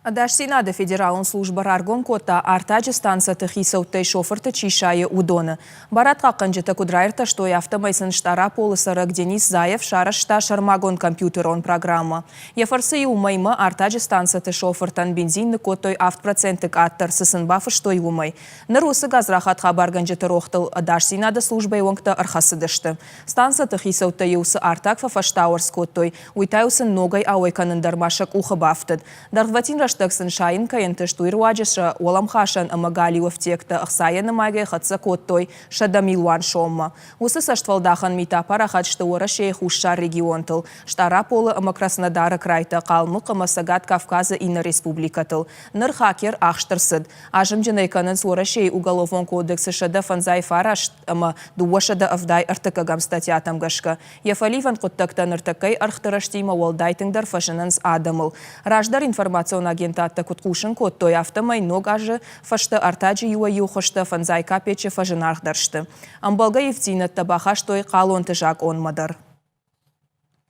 Даш Сенада федералын служба раргон кота артаджи станцията хисаутай шофырты чишайы удоны. Барат қақынжыты кудрайрта, что и автомайсын штара полысырык Денис Заев шара шта шармагон компьютерон программа. Ефарсы и умайма артаджи станцията шофыртан бензинны котой автопроцентык аттар сысынбафы что и умай. Нарусы газрахат хабарганжыты рохтыл Даш Сенада служба и оңкта архасыдышты. Станцията хисаутай усы артак фафаштауарс котой, уйтаюсын ногай ауайканын дармашак ухабафтыд. Дарватин Штаксын шайын кайынты штуйруаджыша оламхашан амагали уфтекта ахсаяны майгай хатса коттой шадамилуан шомма. Усы саштвалдахан мита парахат штуара шейх ушшар регионтыл. Штара полы ама Краснодара крайта қалмық ама Сагат Кавказа ина республикатыл. Ныр хакер ахштырсыд. Ажым джанайканын суара шей уголовон кодексы шада фанзай фараш ама дуашада авдай артыкагам статьятам гашка. Ефаливан коттакта ныртакай архтыраштима уалдайтыңдар фашынынс адамыл. Раждар информацион агентатта куткушын коттой автомай ногажы фашты артаджи юа юхышты фанзай капече фажынархдаршты. Амбалга евтинат табаха штой қалон тыжак онмадар.